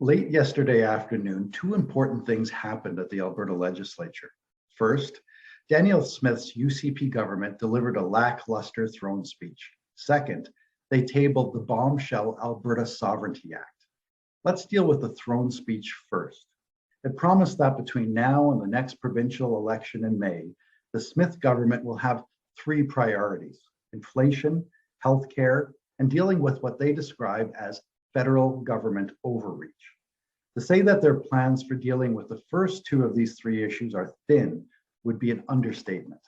Late yesterday afternoon, two important things happened at the Alberta legislature. First, Danielle Smith's UCP government delivered a lackluster throne speech. Second, they tabled the bombshell Alberta Sovereignty Act. Let's deal with the throne speech first. It promised that between now and the next provincial election in May, the Smith government will have three priorities: inflation, healthcare, and dealing with what they describe as federal government overreach. To say that their plans for dealing with the first two of these three issues are thin would be an understatement.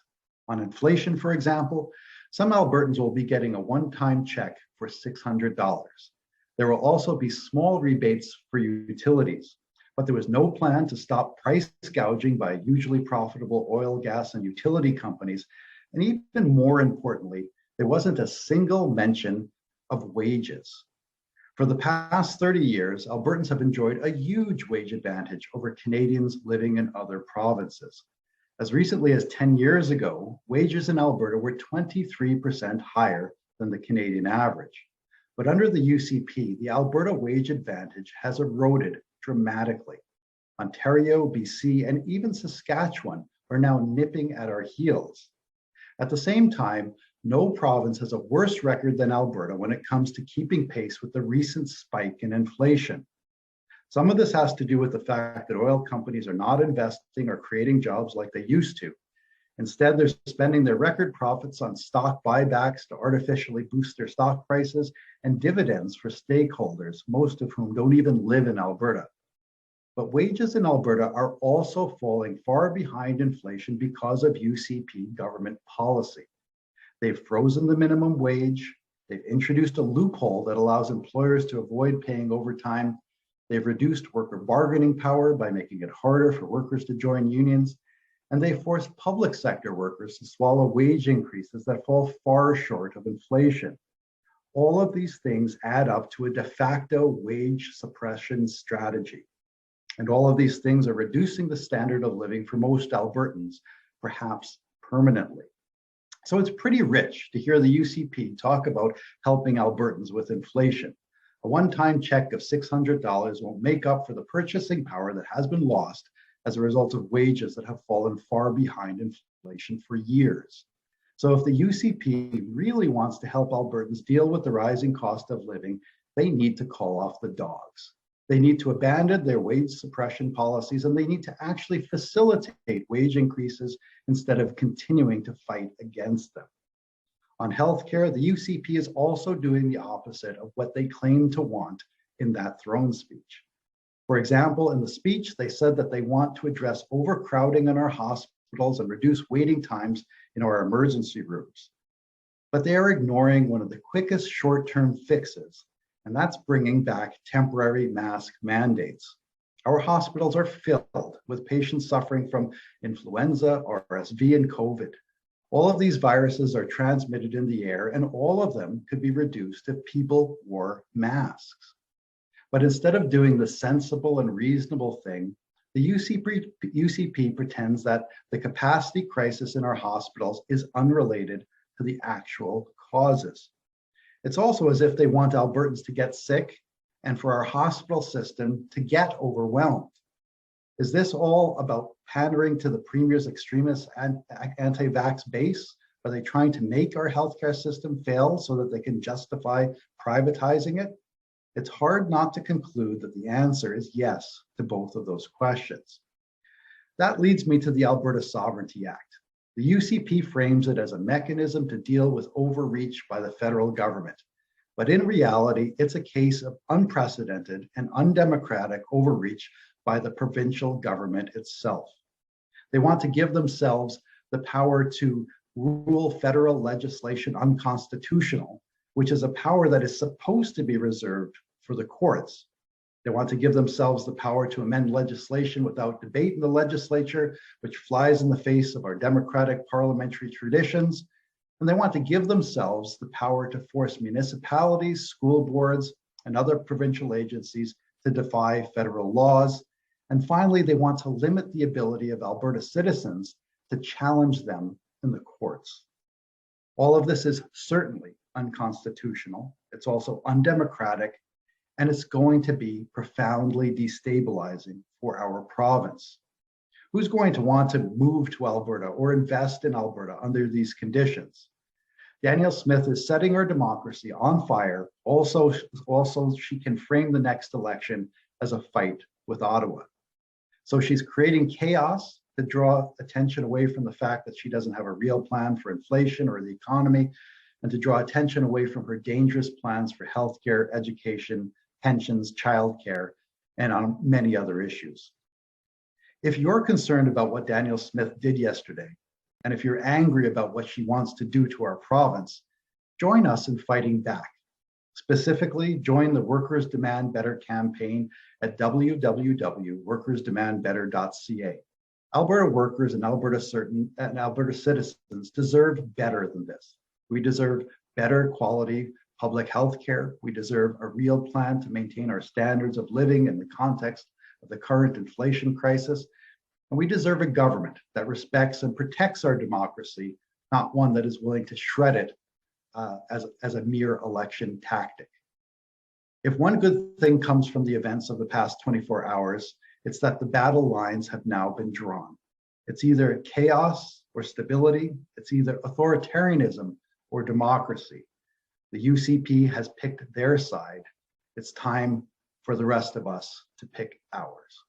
On inflation, for example, some Albertans will be getting a one-time check for $600. There will also be small rebates for utilities, but there was no plan to stop price gouging by usually profitable oil, gas, and utility companies. And even more importantly, there wasn't a single mention of wages. For the past 30 years, Albertans have enjoyed a huge wage advantage over Canadians living in other provinces. As recently as 10 years ago, wages in Alberta were 23% higher than the Canadian average. But under the UCP, the Alberta wage advantage has eroded dramatically. Ontario, BC, and even Saskatchewan are now nipping at our heels. At the same time, no province has a worse record than Alberta when it comes to keeping pace with the recent spike in inflation. Some of this has to do with the fact that oil companies are not investing or creating jobs like they used to. Instead, they're spending their record profits on stock buybacks to artificially boost their stock prices and dividends for stakeholders, most of whom don't even live in Alberta. But wages in Alberta are also falling far behind inflation because of UCP government policy. They've frozen the minimum wage. They've introduced a loophole that allows employers to avoid paying overtime. They've reduced worker bargaining power by making it harder for workers to join unions. And they force public sector workers to swallow wage increases that fall far short of inflation. All of these things add up to a de facto wage suppression strategy. And all of these things are reducing the standard of living for most Albertans, perhaps permanently. So it's pretty rich to hear the UCP talk about helping Albertans with inflation. A one-time check of $600 won't make up for the purchasing power that has been lost as a result of wages that have fallen far behind inflation for years. So if the UCP really wants to help Albertans deal with the rising cost of living, they need to call off the dogs. They need to abandon their wage suppression policies, and they need to actually facilitate wage increases instead of continuing to fight against them. On healthcare, the UCP is also doing the opposite of what they claim to want in that throne speech. For example, in the speech, they said that they want to address overcrowding in our hospitals and reduce waiting times in our emergency rooms. But they are ignoring one of the quickest short-term fixes, and that's bringing back temporary mask mandates. Our hospitals are filled with patients suffering from influenza, RSV, and COVID. All of these viruses are transmitted in the air, and all of them could be reduced if people wore masks. But instead of doing the sensible and reasonable thing, the UCP pretends that the capacity crisis in our hospitals is unrelated to the actual causes. It's also as if they want Albertans to get sick and for our hospital system to get overwhelmed. Is this all about pandering to the Premier's extremist anti-vax base? Are they trying to make our healthcare system fail so that they can justify privatizing it? It's hard not to conclude that the answer is yes to both of those questions. That leads me to the Alberta Sovereignty Act. The UCP frames it as a mechanism to deal with overreach by the federal government. But in reality, it's a case of unprecedented and undemocratic overreach by the provincial government itself. They want to give themselves the power to rule federal legislation unconstitutional, which is a power that is supposed to be reserved for the courts. They want to give themselves the power to amend legislation without debate in the legislature, which flies in the face of our democratic parliamentary traditions. And they want to give themselves the power to force municipalities, school boards, and other provincial agencies to defy federal laws. And finally, they want to limit the ability of Alberta citizens to challenge them in the courts. All of this is certainly unconstitutional. It's also undemocratic, and it's going to be profoundly destabilizing for our province. Who's going to want to move to Alberta or invest in Alberta under these conditions? Danielle Smith is setting our democracy on fire. Also, she can frame the next election as a fight with Ottawa. So she's creating chaos to draw attention away from the fact that she doesn't have a real plan for inflation or the economy, and to draw attention away from her dangerous plans for healthcare, education, pensions, childcare, and on many other issues. If you're concerned about what Danielle Smith did yesterday, and if you're angry about what she wants to do to our province, join us in fighting back. Specifically, join the Workers Demand Better campaign at www.workersdemandbetter.ca. Alberta workers and Alberta citizens deserve better than this. We deserve better quality public health care. We deserve a real plan to maintain our standards of living in the context of the current inflation crisis. And we deserve a government that respects and protects our democracy, not one that is willing to shred it as a mere election tactic. If one good thing comes from the events of the past 24 hours, it's that the battle lines have now been drawn. It's either chaos or stability. It's either authoritarianism or democracy. The UCP has picked their side. It's time for the rest of us to pick ours.